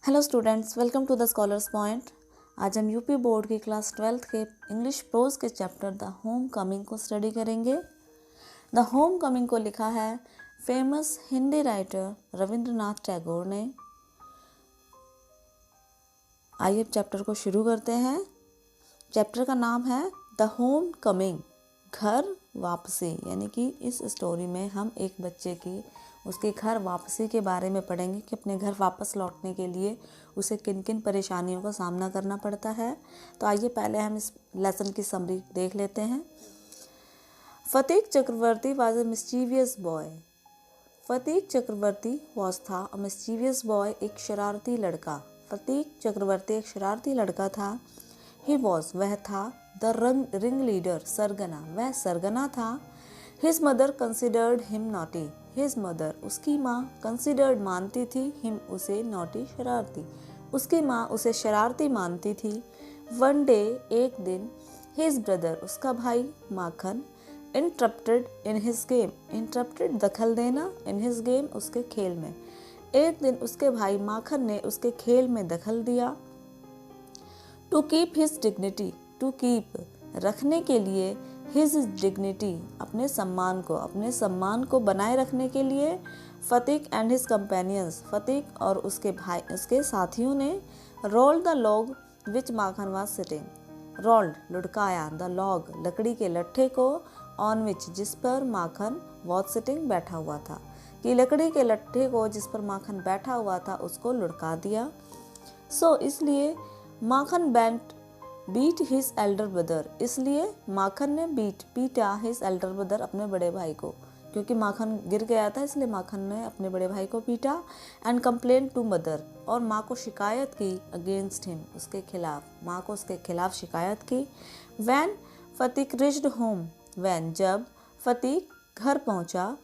Hello students, welcome to the scholars point. आज हम UP board की क्लास 12th के इंग्लिश प्रोज के चैप्टर द होम कमिंग को स्टडी करेंगे। द होम कमिंग को लिखा है फेमस हिंदी राइटर रविंद्रनाथ टैगोर ने। आइए चैप्टर को शुरू करते हैं। चैप्टर का नाम है द होम कमिंग, घर वापसी। यानी कि इस स्टोरी में हम एक बच्चे की उसके घर वापसी के बारे में पढ़ेंगे कि अपने घर वापस लौटने के लिए उसे किन किन परेशानियों का सामना करना पड़ता है। तो आइए पहले हम इस लेसन की समरी देख लेते हैं। Phatik Chakravarti was a mischievous boy. Phatik Chakravarti was था अ मिस्चीवियस बॉय, एक शरारती लड़का। फतीक चक्रवर्ती एक शरारती लड़का था। ही वॉज, वह था। द रिंग लीडर, सरगना, वह सरगना था। His mother considered him naughty. His mother, उसकी माँ, कंसिडर्ड मानती थी, हिम उसे, नॉटी शरारती, उसकी माँ उसे शरारती मानती थी। वन डे, एक दिन, हिज ब्रदर, उसका भाई, Makhan, interrupted in his game. Interrupted, दखल देना, इन हिज गेम, उसके खेल में। एक दिन उसके भाई माखन ने उसके खेल में दखल दिया। To keep his dignity, to keep, रखने के लिए, हिज डिग्निटी, अपने सम्मान को बनाए रखने के लिए। Phatik and his companions, Phatik और उसके भाई, उसके साथियों ने rolled the log which Makhan was sitting. Rolled, लुढ़काया, द लॉग, लकड़ी के लट्ठे को, ऑन विच, जिस पर माखन, वॉज सिटिंग, बैठा हुआ था, कि लकड़ी के लट्ठे को जिस पर माखन बैठा हुआ था उसको लुढ़का दिया। सो इसलिए माखन बीट हिज एल्डर ब्रदर, इसलिए माखन ने पीटा हिज एल्डर ब्रदर, अपने बड़े भाई को, क्योंकि माखन गिर गया था इसलिए माखन ने अपने बड़े भाई को पीटा। एंड कंप्लेन टू मदर, और माँ को शिकायत की, अगेंस्ट हिम, उसके खिलाफ, माँ को उसके खिलाफ शिकायत की। वैन फतीक रिच्ड होम, वैन, जब, फतीक घर पहुँचा,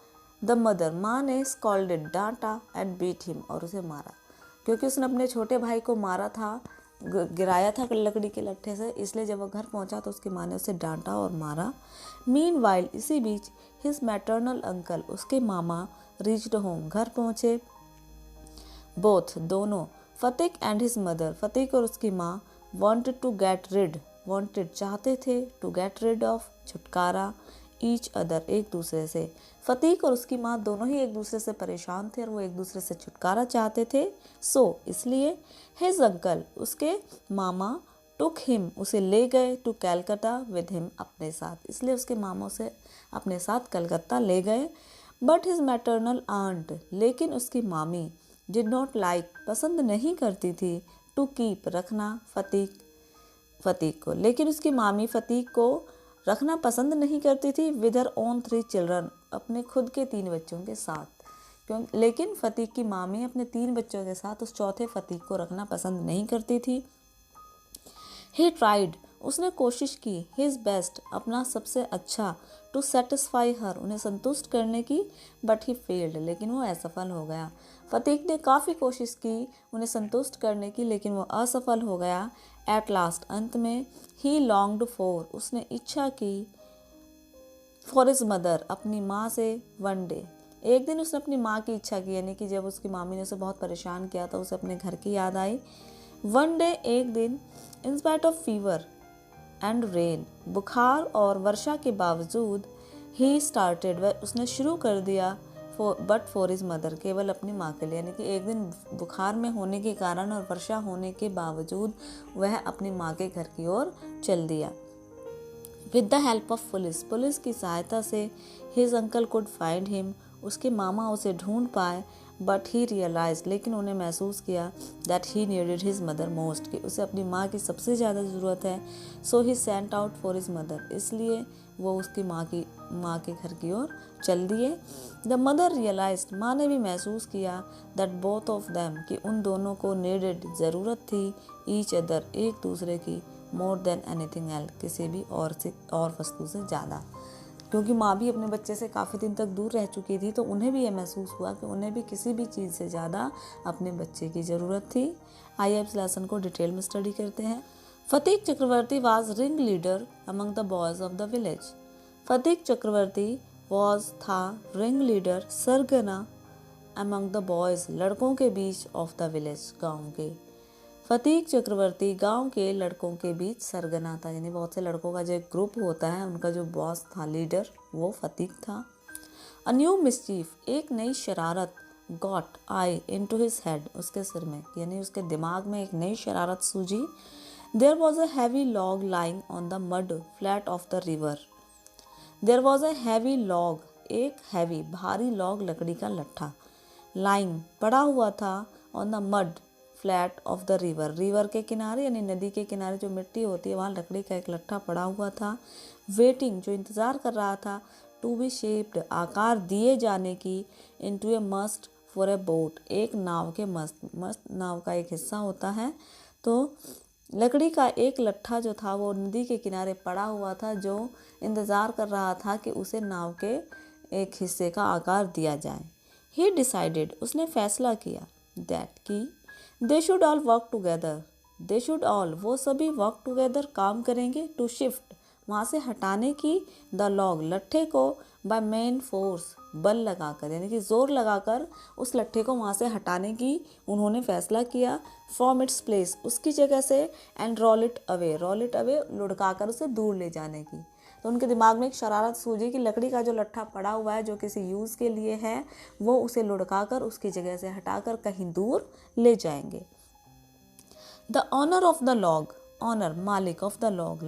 द मदर, माँ ने, स्कॉल्डेड, डांटा, एंड बीट हिम, और उसे मारा, क्योंकि उसने अपने छोटे भाई को मारा था, गिराया था लकड़ी के लट्ठे से, इसलिए जब वो घर पहुंचा तो उसकी माँ ने उसे डांटा और मारा। मीनवाइल, इसी बीच, हिज मैटरनल अंकल, उसके मामा, रीच्ड होम, घर पहुंचे। बोथ, दोनों, Phatik and his mother, Phatik और उसकी माँ, wanted to get rid, wanted, चाहते थे, टू गेट रिड ऑफ, छुटकारा, ईच अदर, एक दूसरे से। फतीक और उसकी माँ दोनों ही एक दूसरे से परेशान थे और वो एक दूसरे से छुटकारा चाहते थे। सो इसलिए हिज अंकल, उसके मामा, टुक हिम, उसे ले गए, टू कैलकाटा विद हिम, अपने साथ, इसलिए उसके मामा उसे अपने साथ कलकत्ता ले गए। बट हिज मैटरनल आंट, लेकिन उसकी मामी, डिड नॉट लाइक, पसंद नहीं करती थी, टू कीप, रखना, फतीक को, लेकिन उसकी मामी फतीक को रखना पसंद नहीं करती थी, विद हर ओन 3 चिल्ड्रन, अपने खुद के 3 बच्चों के साथ। लेकिन फतीक की मामी अपने 3 बच्चों के साथ उस चौथे फतीक को रखना पसंद नहीं करती थी। ही ट्राइड, उसने कोशिश की, हिज बेस्ट, अपना सबसे अच्छा, टू सेटिस्फाई हर, उन्हें संतुष्ट करने की, बट ही फेल्ड, लेकिन वो असफल हो गया। फतीक ने काफ़ी कोशिश की उन्हें संतुष्ट करने की, लेकिन वो असफल हो गया। एट लास्ट, अंत में, ही लॉन्ग्ड फॉर, उसने इच्छा की, फॉर हिज मदर, अपनी माँ से, वन डे, एक दिन उसने अपनी माँ की इच्छा की, यानी कि जब उसकी मामी ने उसे बहुत परेशान किया तो उसे अपने घर की याद आई। वन डे, एक दिन, in spite of fever and rain, बुखार और वर्षा के बावजूद, ही स्टार्टेड, वह उसने शुरू कर दिया, बट फॉर हिज मदर, केवल अपनी माँ के लिए, यानी कि एक दिन बुखार में होने के कारण और वर्षा होने के बावजूद वह अपनी माँ के घर की ओर चल दिया। With the help of police की सहायता से, his uncle could find him, उसके मामा उसे ढूंढ पाए। बट ही रियलाइज, लेकिन उन्हें महसूस किया, that he needed his mother most, कि उसे अपनी माँ की सबसे ज़्यादा ज़रूरत है। So he sent out for his mother, इसलिए वो उसकी माँ के घर की ओर चल दिए। द मदर रियलाइज, माँ ने भी महसूस किया, दैट बोथ ऑफ देम, कि उन दोनों को नीडेड, ज़रूरत थी, ईच अदर, एक दूसरे की, मोर देन एनीथिंग एल्स, किसी भी और वस्तु से ज़्यादा, क्योंकि माँ भी अपने बच्चे से काफ़ी दिन तक दूर रह चुकी थी, तो उन्हें भी यह महसूस हुआ कि उन्हें भी किसी भी चीज़ से ज़्यादा अपने बच्चे की ज़रूरत थी। आइए इस लेसन को डिटेल में स्टडी करते हैं। Phatik Chakravarti was ring leader among the boys of the village. Phatik Chakravarti था रिंग लीडर, सरगना, among the boys, लड़कों के बीच of the village, गाँव के। फतीक चक्रवर्ती गांव के लड़कों के बीच सरगना था, यानी बहुत से लड़कों का जो एक ग्रुप होता है उनका जो बॉस था, लीडर, वो फतीक था। अ न्यू मिस्चीफ, एक नई शरारत, got I into his head, उसके सिर में, यानी उसके दिमाग में एक नई शरारत सूझी। There was a heavy log lying on the mud flat of the river. There was a heavy log, एक हैवी भारी लॉग, लकड़ी का लट्ठा, लाइंग पड़ा हुआ था, on the mud flat of the river, river के किनारे यानी नदी के किनारे जो मिट्टी होती है वहाँ लकड़ी का एक लट्ठा पड़ा हुआ था। वेटिंग, जो इंतज़ार कर रहा था, टू बी शेप्ड, आकार दिए जाने की, into A must for a boat, एक नाव के मस्त नाव का एक हिस्सा होता है। तो लकड़ी का एक लट्ठा जो था वो नदी के किनारे पड़ा हुआ था, जो इंतज़ार कर रहा था कि उसे नाव के एक हिस्से का आकार दिया जाए। ही डिसाइडेड, उसने फैसला किया, दैट कि they should all work together, they should all, वो सभी वर्क टुगेदर, काम करेंगे, टू शिफ्ट, वहाँ से हटाने की, द लॉग, लट्ठे को, बाय मेन फोर्स, बल लगाकर, यानी कि जोर लगाकर उस लट्ठे को वहाँ से हटाने की उन्होंने फैसला किया। फ्रॉम इट्स प्लेस, उसकी जगह से, एंड रोल इट अवे, लुढ़काकर उसे दूर ले जाने की। तो उनके दिमाग में एक शरारत सूझी कि लकड़ी का जो लट्ठा पड़ा हुआ है जो किसी यूज़ के लिए है, वो उसे लुढ़काकर उसकी जगह से हटाकर कहीं दूर ले जाएंगे। The owner of the log, owner मालिक, ऑफ द लॉग,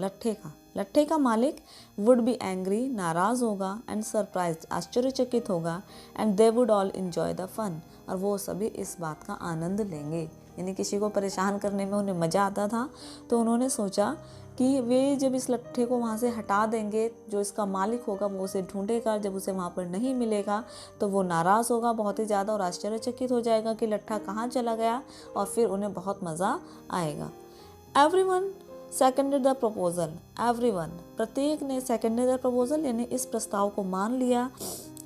लट्ठे का मालिक, वुड बी एंग्री, नाराज़ होगा, एंड सरप्राइज्ड, आश्चर्यचकित होगा, and they would all enjoy the fun, और वो सभी इस बात का आनंद लेंगे। यानी किसी को परेशान करने में उन्हें मज़ा आता था, तो उन्होंने सोचा कि वे जब इस लट्ठे को वहाँ से हटा देंगे, जो इसका मालिक होगा वो उसे ढूंढेगा, जब उसे वहाँ पर नहीं मिलेगा तो वो नाराज़ होगा बहुत ही ज़्यादा और आश्चर्यचकित हो जाएगा कि लट्ठा कहाँ चला गया, और फिर उन्हें बहुत मज़ा आएगा। Everyone seconded the proposal, everyone, प्रत्येक ने सेकेंडेड द प्रपोजल, यानी इस प्रस्ताव को मान लिया।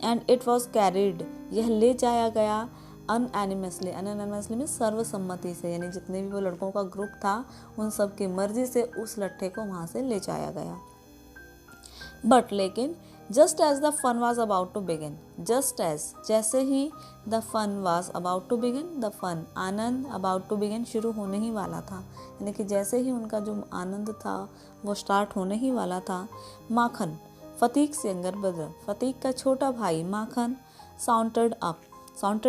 एंड इट वॉज कैरिड, यह ले जाया गया, अनएनिमसली में सर्वसम्मति से, यानी जितने भी वो लड़कों का ग्रुप था उन सब की मर्जी से उस लट्ठे को वहाँ से ले जाया गया। बट लेकिन, just as the fun was about to begin, just as, जैसे ही, the fun was about to begin, the fun, आनंद, अबाउट टू बिगिन, शुरू होने ही वाला था, यानी कि जैसे ही उनका जो आनंद था वो स्टार्ट होने ही वाला था। माखन, फतीक से यंगर ब्रदर, फतीक का छोटा भाई माखन, साउंटेड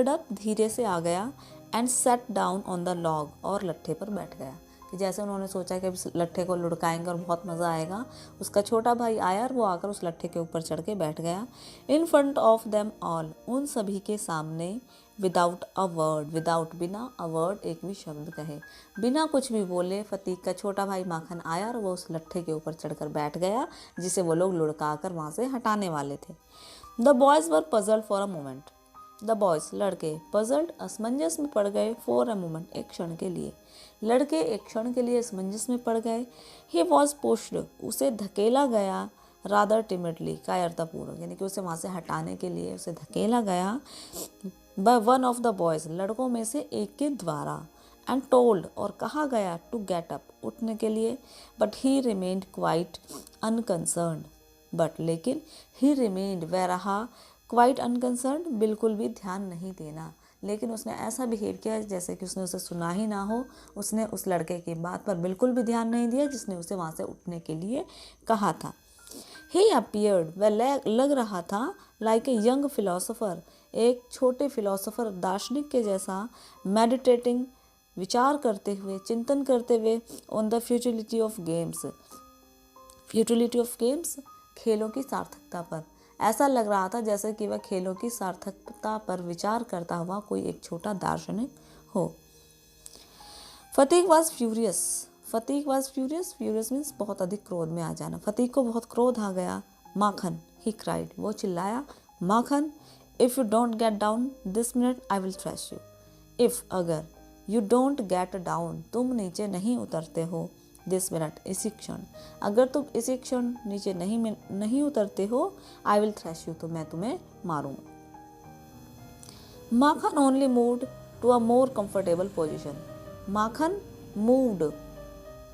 अप, धीरे से आ गया, and set down on the log, और लट्ठे पर बैठ गया। कि जैसे उन्होंने सोचा कि अब इस लट्ठे को लुढ़काएंगे और बहुत मज़ा आएगा, उसका छोटा भाई आया और वो आकर उस लट्ठे के ऊपर चढ़ के बैठ गया। In front of them all, उन सभी के सामने, विदाउट अ वर्ड, विदाउट, बिना, अ वर्ड, एक भी शब्द कहे, बिना कुछ भी बोले, फतीक का छोटा भाई माखन आया और वो उस लट्ठे के ऊपर चढ़कर बैठ गया जिसे वो लोग लुढ़का कर वहाँ से हटाने वाले थे। The boys were puzzled for a moment, the boys, लड़के, पजल्ड, असमंजस में पड़ गए, फॉर अ मोमेंट, एक क्षण के लिए, लड़के एक क्षण के लिए असमंजस में पड़ गए। ही वॉज पुश्ड, उसे धकेला गया, रादर टिमिडली, कायरतापूर्वक, यानी कि उसे वहाँ से हटाने के लिए उसे धकेला गया, by one of the boys, लड़कों में से एक के द्वारा, एंड टोल्ड, और कहा गया, टू गेट अप, उठने के लिए, but he remained quite unconcerned, but लेकिन, ही रिमेन्ड, वह रहा, क्वाइट अनकंसर्न्ड, बिल्कुल भी ध्यान नहीं देना, लेकिन उसने ऐसा बिहेव किया जैसे कि उसने उसे सुना ही ना हो, उसने उस लड़के की बात पर बिल्कुल भी ध्यान नहीं दिया जिसने उसे वहाँ से उठने के लिए कहा था। ही अपीयर्ड, वह लग रहा था, लाइक ए यंग फिलोसोफर, एक छोटे फिलोसोफर, दार्शनिक के जैसा, मेडिटेटिंग, विचार करते हुए, चिंतन करते हुए, on the futility of games, खेलों की सार्थकता पर, ऐसा लग रहा था जैसे कि वह खेलों की सार्थकता पर विचार करता हुआ कोई एक छोटा दार्शनिक हो। फतीक वॉज फ्यूरियस, फ्यूरियस मीन्स बहुत अधिक क्रोध में आ जाना, फतीक को बहुत क्रोध आ गया। माखन, ही क्राइड, वो चिल्लाया, Makhan, if you don't get down this minute I will thrash you, if, अगर, यू डोंट गेट डाउन, तुम नीचे नहीं उतरते हो, दिस मिनट, इसी क्षण, अगर तुम इसी क्षण नीचे नहीं उतरते हो, आई विल थ्रैश यू, तो मैं तुम्हें मारूंगा। Makhan only moved to a more comfortable position, Makhan moved,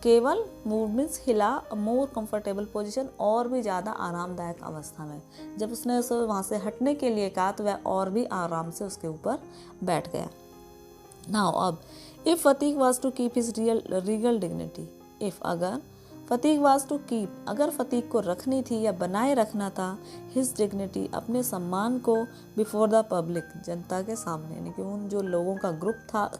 केवल मूव मीन्स हिला, मोर कंफर्टेबल पोजीशन, और भी ज़्यादा आरामदायक अवस्था में। जब उसने उसे वहाँ से हटने के लिए कहा तो वह और भी आराम से उसके ऊपर बैठ गया। नाउ अब if Phatik was to keep his regal dignity, if अगर फतीक वाज टू कीप, अगर फतीक को रखनी थी या बनाए रखना था हिज डिग्निटी, अपने सम्मान को, बिफोर द पब्लिक, जनता के सामने, यानी कि उन जो लोगों का ग्रुप था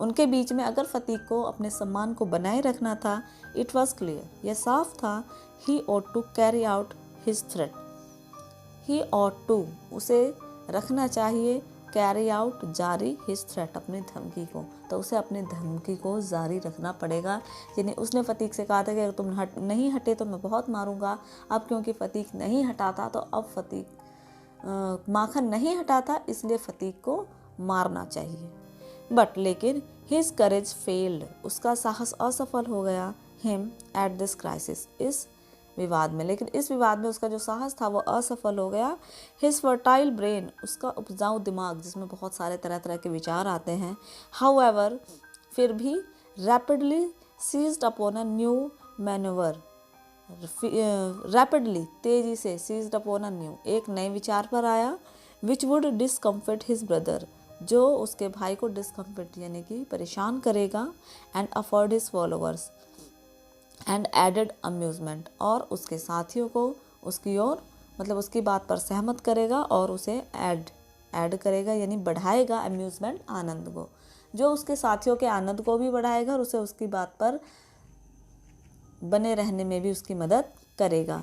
उनके बीच में अगर फतीक को अपने सम्मान को बनाए रखना था, इट वॉज क्लियर, यह साफ था, he ought to carry out his threat, he ought to, उसे रखना चाहिए, कैरी आउट, जारी, हिज थ्रेट, अपनी धमकी को, तो उसे अपनी धमकी को जारी रखना पड़ेगा। यानी उसने फतीक से कहा था कि अगर तुम नहीं हटे तो मैं बहुत मारूंगा। अब क्योंकि फतीक नहीं हटा था तो अब फतीक माखन नहीं हटा था, इसलिए फतीक को मारना चाहिए। बट लेकिन हिज करेज फेल्ड, उसका साहस असफल हो गया, हिम एट दिस क्राइसिस, इस विवाद में, लेकिन इस विवाद में उसका जो साहस था वो असफल हो गया। हिज फर्टाइल ब्रेन, उसका उपजाऊ दिमाग जिसमें बहुत सारे तरह तरह के विचार आते हैं, हाउएवर, फिर भी, rapidly seized upon a new manoeuvre, rapidly, तेजी से, सीज्ड अपॉन अ न्यू, एक नए विचार पर आया, which would discomfort his brother, जो उसके भाई को डिसकम्फर्ट यानी कि परेशान करेगा, and afford his followers and added amusement, और उसके साथियों को उसकी ओर, मतलब उसकी बात पर सहमत करेगा और उसे ऐड करेगा, यानी बढ़ाएगा अम्यूजमेंट, आनंद को, जो उसके साथियों के आनंद को भी बढ़ाएगा और उसे उसकी बात पर बने रहने में भी उसकी मदद करेगा।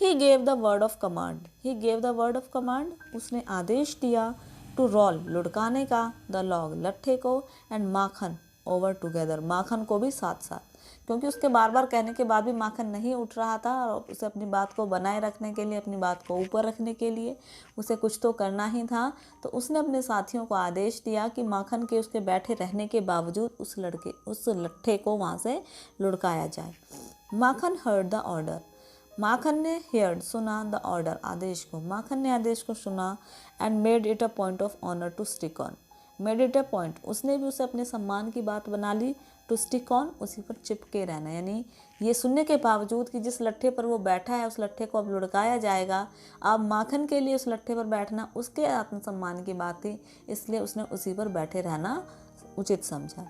He gave the word of command, he gave the word of command, उसने आदेश दिया, टू रोल, लुढ़काने का, द लॉग, लट्ठे को, एंड माखन, ओवर टुगेदर, माखन को भी साथ साथ, क्योंकि उसके बार बार कहने के बाद भी माखन नहीं उठ रहा था और उसे अपनी बात को बनाए रखने के लिए, अपनी बात को ऊपर रखने के लिए उसे कुछ तो करना ही था। तो उसने अपने साथियों को आदेश दिया कि माखन के उसके बैठे रहने के बावजूद उस लट्ठे को वहाँ से लुढ़काया जाए। माखन हर्ड द ऑर्डर, माखन ने हेयर्ड, सुना, द ऑर्डर, आदेश को, माखन ने आदेश को सुना, and made it a point of honour to stick on, made it a point, उसने भी उसे अपने सम्मान की बात बना ली, टू स्टिक ऑन, उसी पर चिपके रहना, यानी ये सुनने के बावजूद कि जिस लट्ठे पर वो बैठा है उस लट्ठे को अब लुढ़काया जाएगा, अब माखन के लिए उस लट्ठे पर बैठना उसके आत्मसम्मान की बात थी, इसलिए उसने उसी पर बैठे रहना उचित समझा।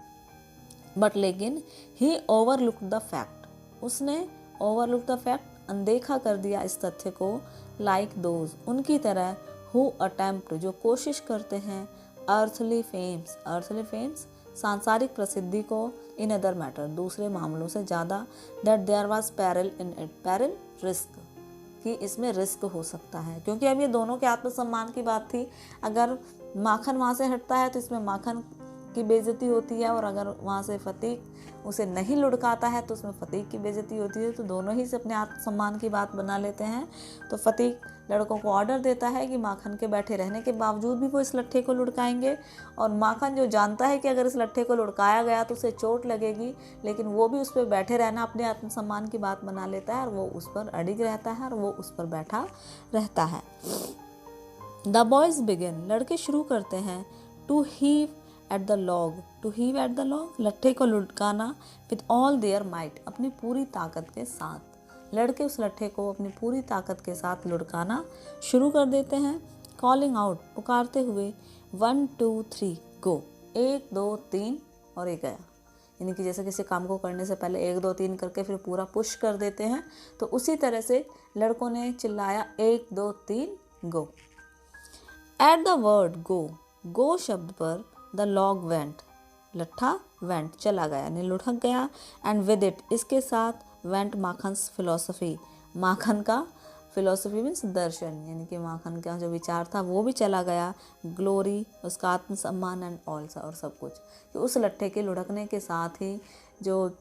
बट लेकिन ही ओवरलुक्ड द फैक्ट, उसने ओवरलुक द फैक्ट, अनदेखा कर दिया इस तथ्य को, लाइक दोज, उनकी तरह, हु अटेम्प्ट, जो कोशिश करते हैं, अर्थली फेम्स, सांसारिक प्रसिद्धि को, इन अदर मैटर, दूसरे मामलों से ज़्यादा, that there was peril in it, peril, risk, कि इसमें रिस्क हो सकता है, क्योंकि अब ये दोनों के आत्मसम्मान की बात थी। अगर माखन वहाँ से हटता है तो इसमें माखन की बेइज्जती होती है, और अगर वहाँ से फतीक उसे नहीं लुढ़काता है तो उसमें फतीक की बेइज्जती होती है, तो दोनों ही से अपने आत्मसम्मान की बात बना लेते हैं। तो फतीक लड़कों को ऑर्डर देता है कि माखन के बैठे रहने के बावजूद भी वो इस लट्ठे को लुढ़काएंगे, और माखन जो जानता है कि अगर इस लट्ठे को लुढ़काया गया तो उसे चोट लगेगी, लेकिन वो भी उस पर बैठे रहना अपने आत्मसम्मान की बात बना लेता है, और वो उस पर अडिग रहता है और वो उस पर बैठा रहता है। द बॉयज बिगिन, लड़के शुरू करते हैं, to heave at the log, to heave at the log, लट्ठे को लुढ़काना, विद ऑल देयर माइट, अपनी पूरी ताकत के साथ, लड़के उस लट्ठे को अपनी पूरी ताकत के साथ लुढ़काना शुरू कर देते हैं। कॉलिंग आउट, पुकारते हुए, 1 2 3 गो, 1 2 3 और ये गया, यानी कि जैसे किसी काम को करने से पहले 1 2 3 करके फिर पूरा पुश कर देते हैं, तो उसी तरह से लड़कों ने चिल्लाया 1 2 3 गो। एट द वर्ड गो, गो शब्द पर, द लॉग वेंट, लट्ठा वेंट, चला गया, यानी लुढ़क गया, एंड विद इट, इसके साथ, वेंट माखन्स फिलोसफी, माखन का फिलोसफी मीन्स दर्शन, यानी कि माखन का जो विचार था वो भी चला गया, ग्लोरी, उसका आत्मसम्मान, एंड ऑल, और सब कुछ, कि उस लट्ठे के लुढ़कने के साथ ही जो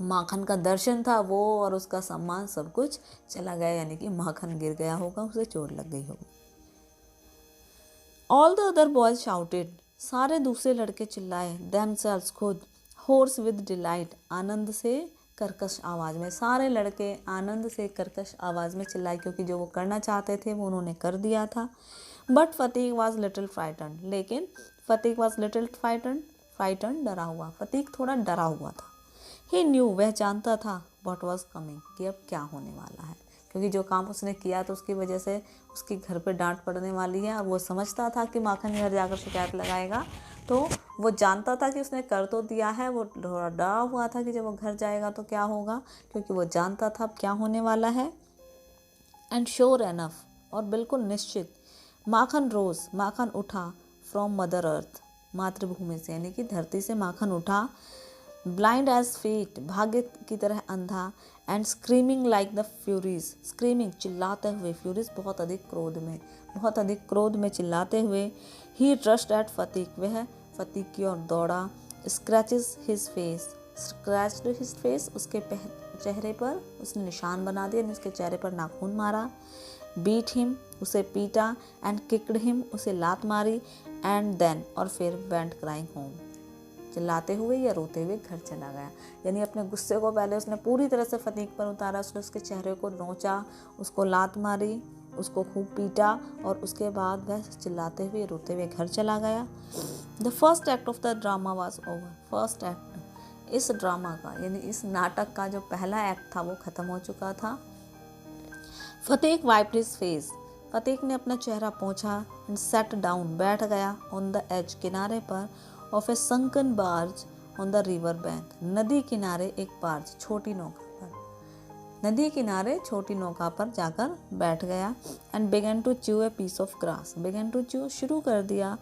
माखन का दर्शन था वो और उसका सम्मान सब कुछ चला गया, यानी कि माखन गिर गया होगा, उसे चोट लग गई होगी। All the other boys shouted, सारे दूसरे लड़के चिल्लाए, देमसेल्व्स, खुद, होर्स विद डिलाइट, आनंद से कर्कश आवाज़ में, सारे लड़के आनंद से कर्कश आवाज़ में चिल्लाए, क्योंकि जो वो करना चाहते थे वो उन्होंने कर दिया था। बट फतीक वाज लिटिल फ्राइटन्ड, लेकिन फतीक वाज लिटिल फ्राइटन्ड, डरा हुआ, फतीक थोड़ा डरा हुआ था। ही न्यू, वह जानता था व्हाट वाज कमिंग, कि अब क्या होने वाला है, क्योंकि जो काम उसने किया तो उसकी वजह से उसके घर पे डांट पड़ने वाली है, और वो समझता था कि माखन घर जाकर शिकायत लगाएगा। तो वो जानता था कि उसने कर तो दिया है, वो थोड़ा डरा हुआ था कि जब वो घर जाएगा तो क्या होगा, क्योंकि वो जानता था अब क्या होने वाला है। एंड श्योर एनफ, और बिल्कुल निश्चित, माखन रोज, माखन उठा फ्रॉम मदर अर्थ, मातृभूमि से, यानी कि धरती से माखन उठा। ब्लाइंड एज फेट, भाग्य की तरह अंधा। And screaming like the Furies, screaming चिल्लाते हुए, फ्यूरीज बहुत अधिक क्रोध में, बहुत अधिक क्रोध में चिल्लाते हुए। ही रश्ड एट फतीक, वह फतीक की ओर दौड़ा। Scratches his face, scratched his face, उसके चेहरे पर उसने निशान बना दिया, उसके चेहरे पर नाखून मारा। बीट हिम, उसे पीटा। एंड किक्ड हिम, उसे लात मारी। एंड देन, और फिर वेंट क्राइंग होम, चिल्लाते हुए या रोते हुए घर चला गया। यानी अपने गुस्से को पहले उसने पूरी तरह से फतीक पर उतारा, उसने उसके चेहरे को नोचा, उसको लात मारी, उसको खूब पीटा, और उसके बाद वह चिल्लाते हुए रोते हुए घर चला गया। The first act of the drama was over, first act, इस ड्रामा का यानी इस नाटक का जो पहला एक्ट था वो ख़त्म हो चुका था। फतीक वाइप्ड हिज फेस, फतीक ने अपना चेहरा पोंछा। एंड सेट डाउन, बैठ गया। ऑन द एज, किनारे पर। Of A sunken barge on the river bank, नदी किनारे एक बार्ज, छोटी नौका पर, नदी किनारे छोटी नौका पर जाकर बैठ गया। And began to chew a piece of grass, began to chew, शुरू कर दिया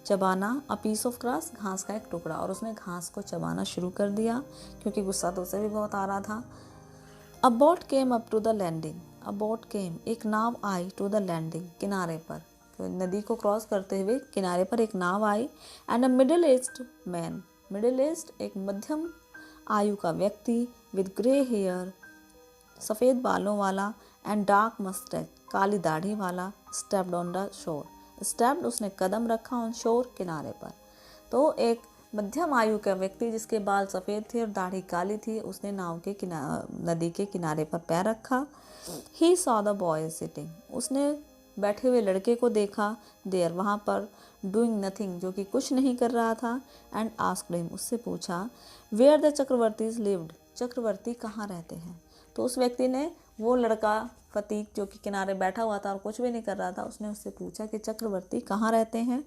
चबाना, अ पीस ऑफ ग्रास, घास का एक टुकड़ा, और उसने घास को चबाना शुरू कर दिया क्योंकि गुस्सा तो उसे भी बहुत आ रहा था। A boat came up to the landing, a boat came, एक नाव आई, टू द लैंडिंग, किनारे पर, तो नदी को क्रॉस करते हुए किनारे पर एक नाव आई। And a middle aged man, middle aged, एक मध्यम आयु का व्यक्ति, विद ग्रे हेयर, सफ़ेद बालों वाला, एंड डार्क मस्टैच, काली दाढ़ी वाला, stepped on the shore, stepped, उसने कदम रखा, ऑन शोर, किनारे पर। तो एक मध्यम आयु का व्यक्ति जिसके बाल सफ़ेद थे और दाढ़ी काली थी, उसने नाव के नदी के किनारे पर पैर रखा। He saw the boy sitting, उसने बैठे हुए लड़के को देखा, देयर, वहाँ पर, डूइंग नथिंग, जो कि कुछ नहीं कर रहा था। एंड आस्क्ड हिम, उससे पूछा, वेयर द चक्रवर्तीज लिव्ड, चक्रवर्ती कहाँ रहते हैं। तो उस व्यक्ति ने, वो लड़का फतीक जो कि किनारे बैठा हुआ था और कुछ भी नहीं कर रहा था, उसने उससे पूछा कि चक्रवर्ती कहाँ रहते हैं।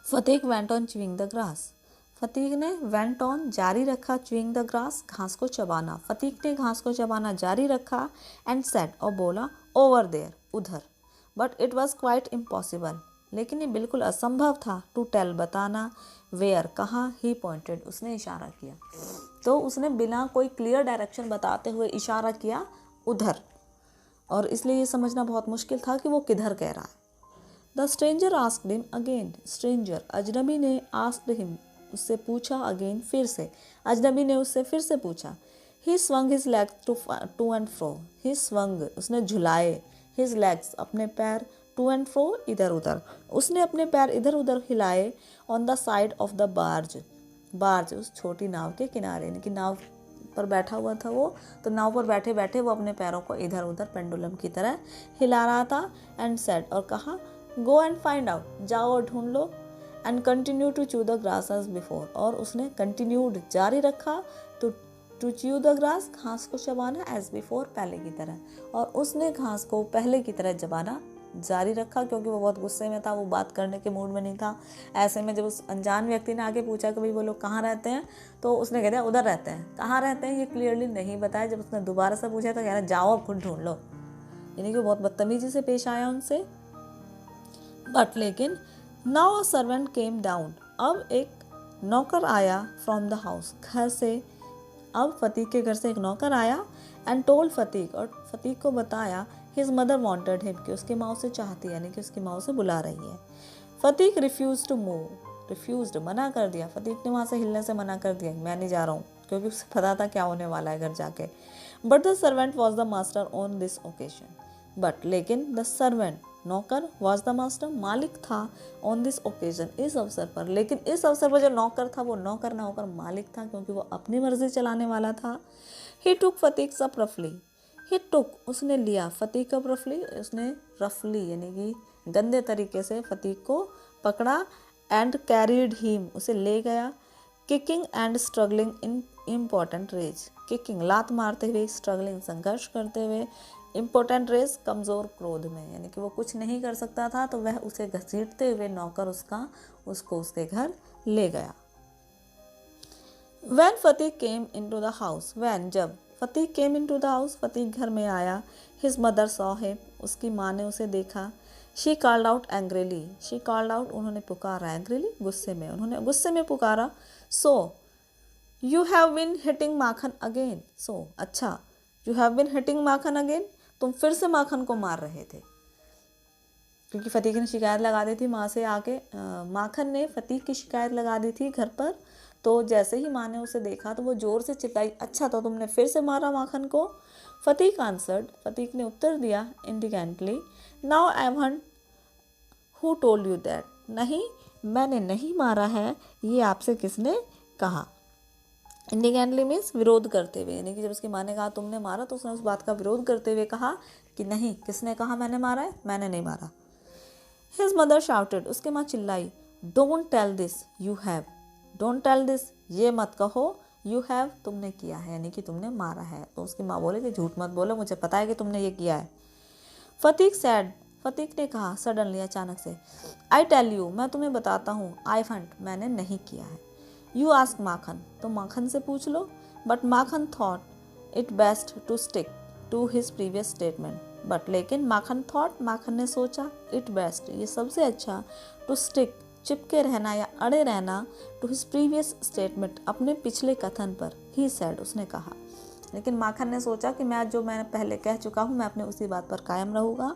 Phatik went on chewing the grass, Phatik ने वेंट ऑन, जारी रखा, च्यूइंग द ग्रास, घास को चबाना, फतीक ने घास को चबाना जारी रखा। एंड सेड, और बोला, ओवर देयर, उधर। But it was quite impossible, लेकिन ये बिल्कुल असंभव था, टू टेल, बताना, वेयर, कहाँ, ही पॉइंटेड, उसने इशारा किया। तो उसने बिना कोई क्लियर डायरेक्शन बताते हुए इशारा किया उधर, और इसलिए ये समझना बहुत मुश्किल था कि वो किधर कह रहा है। The stranger asked him again, stranger, अजनबी ने, आस्क्ड हिम, उससे पूछा, अगेन, फिर से, अजनबी ने उससे फिर से पूछा। He swung his legs to and fro, he swung, उसने झुलाए, हिज लेग्स, अपने पैर, टू एंड फ्रो, इधर उधर, उसने अपने पैर इधर उधर हिलाए। On the side of the barge, barge, उस छोटी नाव के किनारे, यानी कि नाव पर बैठा हुआ था वो, तो नाव पर बैठे बैठे वो अपने पैरों को इधर उधर पेंडुलम की तरह हिला रहा था। एंड सेड, और कहा, गो एंड फाइंड आउट, जाओ और ढूंढ लो। And continue to chew the grass as before, और उसने कंटिन्यूड, जारी रखा, टू च्यू द ग्रास, घास को चबाना, एज बिफोर, पहले की तरह, और उसने घास को पहले की तरह चबाना जारी रखा, क्योंकि वो बहुत गुस्से में था, वो बात करने के मूड में नहीं था। ऐसे में जब उस अनजान व्यक्ति ने आगे पूछा कि भाई वो लोग कहाँ रहते हैं, तो उसने कह दिया उधर रहते हैं, कहाँ रहते हैं ये क्लियरली नहीं बताया। जब उसने दोबारा से पूछा तो कह रहा जाओ अब खुद ढूंढ लो, यानी कि बहुत बदतमीजी से पेश आया उनसे। बट लेकिन, now a servant came down, अब एक नौकर आया, फ्रॉम द हाउस, घर से, अब फतीक के घर से एक नौकर आया। एंड टोल्ड फतीक, और फतीक को बताया, हिज मदर वांटेड हिम, कि उसकी माँ उसे चाहती है, यानी कि उसकी माँ उसे बुला रही है। फतीक रिफ्यूज टू मूव, रिफ्यूज्ड, मना कर दिया, फतीक ने वहाँ से हिलने से मना कर दिया, मैं नहीं जा रहा हूँ, क्योंकि उसे पता था क्या होने वाला है घर जाके। But the servant was the master on this occasion, but लेकिन द सर्वेंट, नौकर, वॉज द मास्टर, मालिक था, ऑन दिस ओकेजन, इस अवसर पर, लेकिन इस अवसर पर जो नौकर था वो नौकर ना होकर मालिक था, क्योंकि वो अपनी मर्जी चलाने वाला था। ही टुक फतीक अप रफली, ही टुक, उसने लिया, फतीक अप रफली, उसने रफली यानी कि गंदे तरीके से फतीक को पकड़ा। एंड कैरीड हिम, उसे ले गया। Kicking and struggling in important rage, kicking लात मारते हुए, स्ट्रगलिंग संघर्ष करते हुए, इम्पोर्टेंट रेज कमज़ोर क्रोध में, यानी कि वो कुछ नहीं कर सकता था तो वह उसे घसीटते हुए नौकर उसको उसके घर ले गया। When फतीक came into the house, when जब फतीक केम into the house, फतीक घर में आया, his mother saw him, उसकी माँ ने उसे देखा, she called out angrily, she called out उन्होंने पुकारा, angrily गुस्से में, उन्होंने गुस्से में पुकारा, so you have been hitting Makhan again, so अच्छा, you have been hitting Makhan again, तुम फिर से माखन को मार रहे थे, क्योंकि फतीक ने शिकायत लगा दी थी माँ से आके, माखन ने फतीक की शिकायत लगा दी थी घर पर। तो जैसे ही माँ ने उसे देखा तो वो ज़ोर से चिल्लाई, अच्छा तो तुमने फिर से मारा माखन को। फतीक आंसर्ड, फतीक ने उत्तर दिया indignantly, now I hunt who told you that, नहीं मैंने नहीं मारा है, ये आपसे किसने कहा। इंडिगेंटली मीन्स विरोध करते हुए, यानी कि जब उसकी माँ ने कहा तुमने मारा तो उसने उस बात का विरोध करते हुए कहा कि नहीं, किसने कहा मैंने मारा है, मैंने नहीं मारा। हिज मदर शाउटेड, उसकी माँ चिल्लाई, don't tell this you have, don't tell this ये मत कहो, यू हैव तुमने किया है, यानी कि तुमने मारा है। तो उसकी माँ बोले कि झूठ मत बोलो, मुझे पता है कि तुमने ये किया है। फतीक सैड, फतीक ने कहा सडनली अचानक से, आई टेल यू मैं तुम्हें बताता हूँ, आई हंट मैंने नहीं किया है, यू आस्क माखन तो माखन से पूछ लो, but Makhan thought it best to stick to his previous statement, but लेकिन माखन थॉट माखन ने सोचा, इट बेस्ट ये सबसे अच्छा, टू स्टिक चिपके रहना या अड़े रहना, टू हिज प्रीवियस स्टेटमेंट अपने पिछले कथन पर, ही सेड उसने कहा। लेकिन माखन ने सोचा कि मैंने पहले कह चुका हूँ मैं अपने उसी बात पर कायम रहूँगा।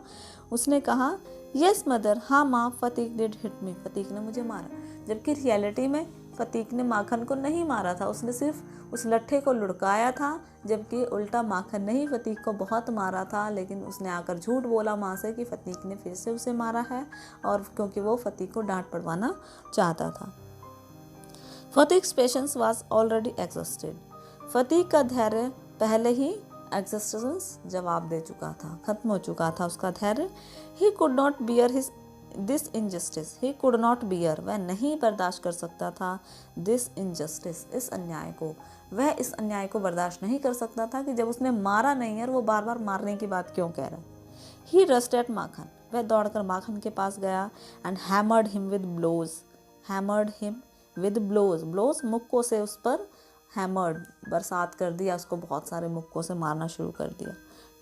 उसने कहा, यस मदर हाँ माँ, फतीक डिड हिट मी, फतीक ने मुझे मारा, जबकि रियलिटी में फतीक ने माखन को नहीं मारा था, उसने सिर्फ उस लट्ठे को लुढ़काया था, जबकि उल्टा माखन ने ही फतीक को बहुत मारा था। लेकिन उसने आकर झूठ बोला माँ से कि फतीक ने फिर से उसे मारा है, और क्योंकि वो फतीक को डांट पड़वाना चाहता था। फतीक्स पेशेंस वाज ऑलरेडी एग्जॉस्टेड, फतीक का धैर्य पहले ही एग्जिस्टेंस जवाब दे चुका था, खत्म हो चुका था उसका धैर्य। He could not bear his this injustice, he could not bear वह नहीं बर्दाश्त कर सकता था, दिस इनजस्टिस इस अन्याय को, वह इस अन्याय को बर्दाश्त नहीं कर सकता था कि जब उसने मारा नहीं है और वो बार बार मारने की बात क्यों कह रहा है। ही रस्ट एट माखन, वह दौड़कर माखन के पास गया, and hammered him with blows, hammered him with blows, blows मुक्कों से उस पर, हैमर्ड बरसात कर दिया, उसको बहुत सारे मुक्कों से मारना शुरू कर दिया।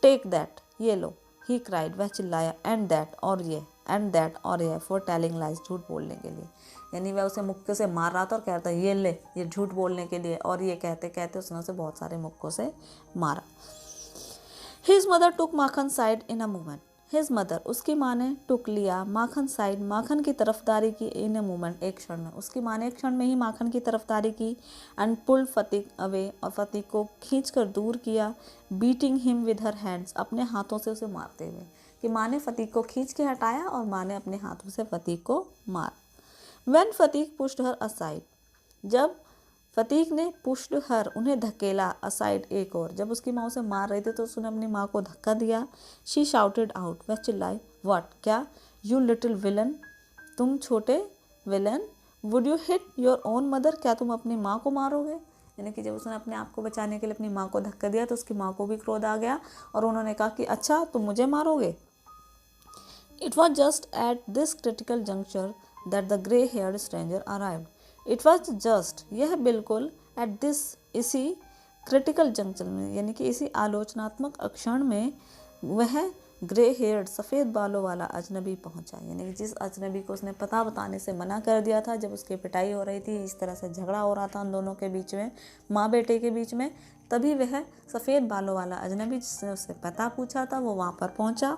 टेक दैट ये लो, ही क्राइड वह चिल्लाया, एंड दैट और ये, एंड दैट और ये, फॉर टेलिंग लाइज झूठ बोलने के लिए, यानी वह उसे मुक्के से मार रहा था और कहता ये ले ये झूठ बोलने के लिए, और ये कहते कहते उसने उसे बहुत सारे मुक्कों से मारा। His mother took Makhan side in a moment, his mother उसकी माँ ने टुक लिया, माखन साइड माखन की तरफदारी की, इन ए मोमेंट एक क्षण में, उसकी माँ ने एक क्षण में ही माखन की तरफदारी की, एंड पुल्ड फतीक अवे और फतीक को खींचकर दूर किया, beating him with her hands अपने हाथों से उसे मारते हुए, कि माँ ने फतीक को खींच के हटाया और माँ ने अपने हाथों से फतीक को मारा। व्हेन फतीक पुश्ड हर असाइड, जब फतीक ने पुश्ड हर उन्हें धकेला, असाइड एक और, जब उसकी माँ उसे मार रही थी तो उसने अपनी माँ को धक्का दिया। शी शाउटेड आउट वह चिल्लाई, व्हाट क्या, यू लिटिल विलन तुम छोटे villain, would you hit your own mother क्या तुम अपनी माँ को मारोगे, यानी कि जब उसने अपने आप को बचाने के लिए अपनी माँ को धक्का दिया तो उसकी माँ को भी क्रोध आ गया और उन्होंने कहा कि अच्छा तुम मुझे मारोगे। It was just at this critical juncture that the grey heard stranger arrived, it was just यह बिल्कुल एट दिस इसी क्रिटिकल जंक्चर में, यानी कि इसी आलोचनात्मक क्षण में वह ग्रे हेयर्ड सफ़ेद बालों वाला अजनबी पहुंचा, यानी कि जिस अजनबी को उसने पता बताने से मना कर दिया था जब उसकी पिटाई हो रही थी, इस तरह से झगड़ा हो रहा था उन दोनों के बीच में, माँ बेटे के बीच में, तभी वह सफ़ेद बालों वाला अजनबी जिसने उससे पता पूछा था वो वहाँ पर पहुँचा।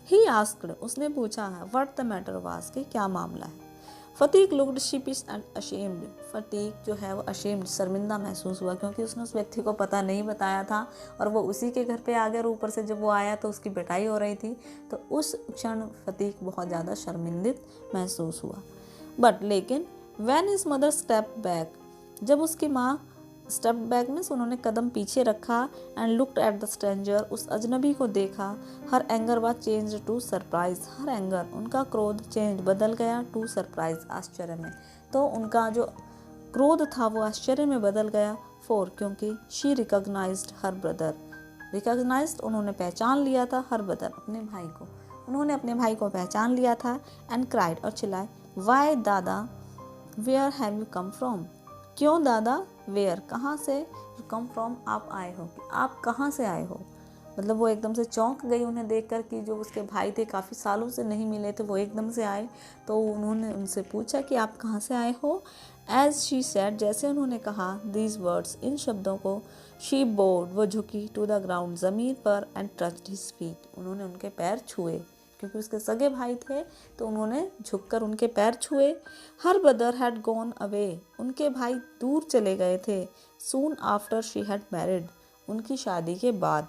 ही आस्क्ड उसने पूछा है, व्हाट द मैटर वाज कि क्या मामला है। फतीक लुक्ड शीपिश एंड अशेम्ड, फतीक जो है वो अशेम्ड शर्मिंदा महसूस हुआ क्योंकि उसने उस व्यक्ति को पता नहीं बताया था और वो उसी के घर पे आ गया और ऊपर से जब वो आया तो उसकी पिटाई हो रही थी, तो उस क्षण फतीक बहुत ज़्यादा शर्मिंदित महसूस हुआ। बट लेकिन when his mother step back, जब उसकी माँ स्टेप बैक में उन्होंने कदम पीछे रखा, and looked at the stranger उस अजनबी को देखा, her anger was change to surprise, her anger उनका क्रोध चेंज बदल गया टू सरप्राइज आश्चर्य में, तो उनका जो क्रोध था वो आश्चर्य में बदल गया, फोर क्योंकि she recognised her brother, recognised उन्होंने पहचान लिया था, हर ब्रदर अपने भाई को, उन्होंने अपने भाई को पहचान लिया था। एंड क्राइड और चिल्लाए, why dada where have you come from, क्यों दादा, वेयर कहाँ से, यू कम फ्रॉम आप आए हो, आप कहाँ से आए हो। मतलब वो एकदम से चौंक गई उन्हें देखकर कि जो उसके भाई थे काफ़ी सालों से नहीं मिले थे वो एकदम से आए। तो उन्होंने उनसे पूछा कि आप कहाँ से आए हो। एज शी सेड, जैसे उन्होंने कहा दीज वर्ड्स, इन शब्दों को, शी बोर्ड वो झुकी टू द ग्राउंड, ज़मीन पर, एंड टच्ड हिज फीट, उन्होंने उनके पैर छुए क्योंकि उसके सगे भाई थे तो उन्होंने झुककर उनके पैर छुए। Her brother had gone away, उनके भाई दूर चले गए थे। Soon after she had married, उनकी शादी के बाद।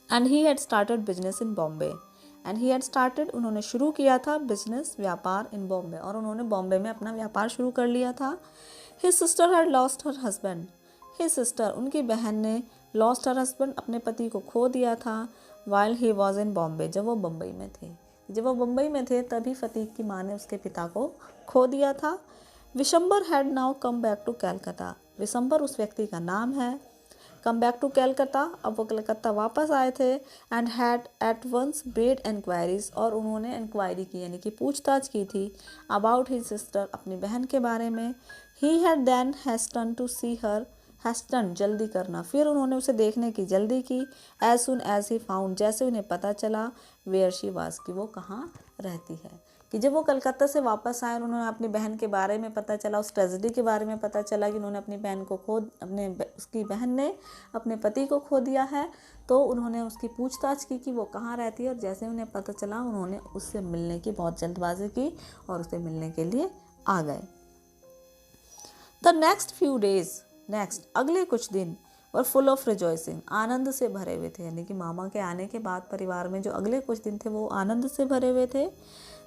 And he had started business in Bombay, and he had started उन्होंने शुरू किया था बिजनेस व्यापार इन बॉम्बे, और उन्होंने बॉम्बे में अपना व्यापार शुरू कर लिया था। His sister had lost her husband, his sister उनकी बहन ने लॉस्ट हर हस्बैंड अपने पति को खो दिया था। While he was in Bombay, जब वो बम्बई में थे, जब वो बम्बई में थे तभी फतीक की माँ ने उसके पिता को खो दिया था। Bishamber had now come back to Calcutta, Bishamber उस व्यक्ति का नाम है। कम बैक टू कैलकाटा, अब वो कलकत्ता वापस आए थे। And had at once made inquiries, और उन्होंने इंक्वायरी की यानी कि पूछताछ की थी अबाउट हिज सिस्टर, अपनी बहन के बारे में। He had then hasten to see her, hasten जल्दी करना, फिर उन्होंने उसे देखने की जल्दी की। As soon as he found, जैसे उन्हें पता चला वेयर शी वाज, कि वो कहाँ रहती है। कि जब वो कलकत्ता से वापस आए और उन्होंने अपनी बहन के बारे में पता चला, उस ट्रेजेडी के बारे में पता चला कि उन्होंने अपनी बहन को उसकी बहन ने अपने पति को खो दिया है, तो उन्होंने उसकी पूछताछ की कि वो कहाँ रहती है। और जैसे उन्हें पता चला उन्होंने उससे मिलने की बहुत जल्दबाजी की और उससे मिलने के लिए आ गए। The next few days, next अगले कुछ दिन, और फुल ऑफ रिजॉइसिंग, आनंद से भरे हुए थे, यानी कि मामा के आने के बाद परिवार में जो अगले कुछ दिन थे वो आनंद से भरे हुए थे।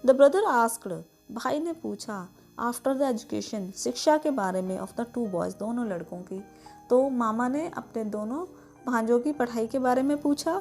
द ब्रदर आस्क्ड, भाई ने पूछा, आफ्टर द एजुकेशन, शिक्षा के बारे में, ऑफ द टू बॉयज, दोनों लड़कों की। तो मामा ने अपने दोनों भांजों की पढ़ाई के बारे में पूछा।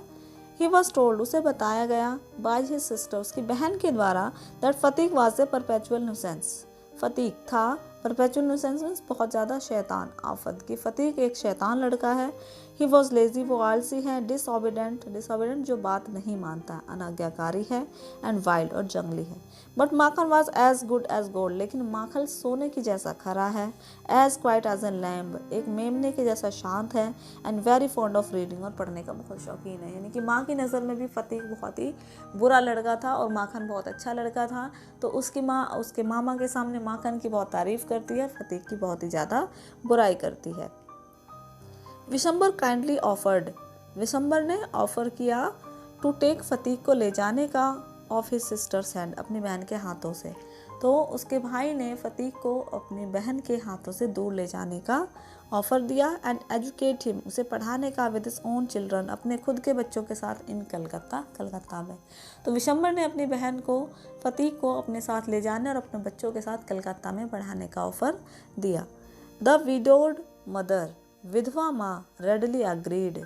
ही वॉज टोल्ड, उसे बताया गया, बाय हिज सिस्टर, उसकी बहन के द्वारा, that Phatik was a perpetual nuisance, Phatik था परपेचुअल न्यूसेंस मीन्स बहुत ज़्यादा शैतान आफत, की फतीक एक शैतान लड़का है। ही वॉज लेजी, वो आलसी है। डिसओबीडेंट, डिसओबीडेंट जो बात नहीं मानता, अनाज्ञाकारी है। एंड वाइल्ड, और जंगली है। But Makhan was as good as gold, लेकिन माखन सोने की जैसा खरा है। As quiet as an lamb, एक मेमने के जैसा शांत है। And very fond of reading, और पढ़ने का बहुत शौकीन है। यानी कि माँ की नज़र में भी फतीक बहुत ही बुरा लड़का था और माखन बहुत अच्छा लड़का था। तो उसकी माँ उसके मामा के सामने माखन की बहुत तारीफ करती है, फतीक की बहुत ही ज़्यादा बुराई करती है। विशंबर काइंडली ऑफर्ड, विशंबर ने ऑफर किया टू टेक, फतीक को ले जाने का, ऑफ हिज सिस्टर्स हैंड, अपनी बहन के हाथों से। तो उसके भाई ने फतीक को अपनी बहन के हाथों से दूर ले जाने का ऑफर दिया। एंड एजुकेट हिम, उसे पढ़ाने का, विद हिज ओन चिल्ड्रन, अपने खुद के बच्चों के साथ, इन कलकत्ता में। तो विशंबर ने अपनी बहन को, फतीक को अपने साथ ले जाने और अपने बच्चों के साथ कलकत्ता में पढ़ाने का ऑफर दिया। द विडोड मदर, विधवा माँ, रेडली अग्रीड,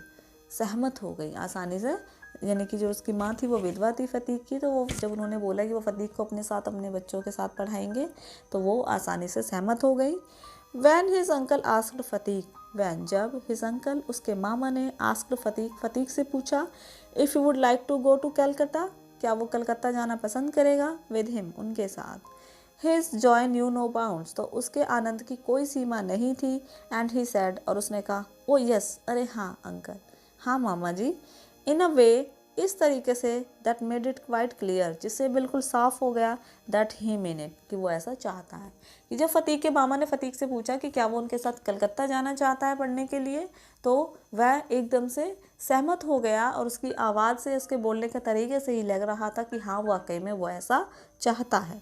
सहमत हो गई आसानी से, यानी कि जो उसकी माँ थी वो विधवा थी फतीक की, तो वो जब उन्होंने बोला कि वो फतीक को अपने साथ अपने बच्चों के साथ पढ़ाएंगे तो वो आसानी से सहमत हो गई। When his uncle asked Phatik, when जब, हिज अंकल उसके मामा ने, आस्क्ड फतीक, फतीक से पूछा, if you would like to go to Calcutta, क्या वो कलकत्ता जाना पसंद करेगा, विद हिम, उनके साथ। His joy knew no bounds, तो उसके आनंद की कोई सीमा नहीं थी। एंड ही सैड, और उसने कहा, ओ यस, अरे हाँ अंकल, हाँ मामा जी। इन अ वे, इस तरीके से, that made it quite clear, जिससे बिल्कुल साफ हो गया, दैट ही मीन इट, कि वो ऐसा चाहता है। कि जब फतीक के मामा ने फतीक से पूछा कि क्या वो उनके साथ कलकत्ता जाना चाहता है पढ़ने के लिए, तो वह एकदम से सहमत हो गया और उसकी आवाज़ से, उसके बोलने के तरीके से ही लग रहा था कि हाँ वाकई में वो ऐसा चाहता है।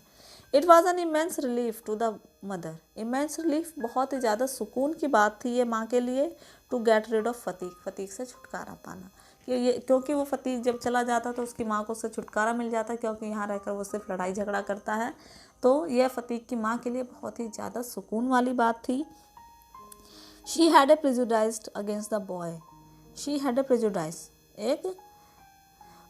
It was an immense relief to the mother, immense relief, बहुत ही ज़्यादा सुकून की बात थी ये माँ के लिए, to get rid of फतीक, Phatik से छुटकारा पाना। क्योंकि वो फतीक जब चला जाता तो उसकी माँ को उससे छुटकारा मिल जाता, क्योंकि यहाँ रहकर वो सिर्फ लड़ाई झगड़ा करता है। तो यह फतीक की माँ के लिए बहुत ही ज़्यादा सुकून वाली बात थी। She had a prejudiced against the boy, she had a prejudice, एक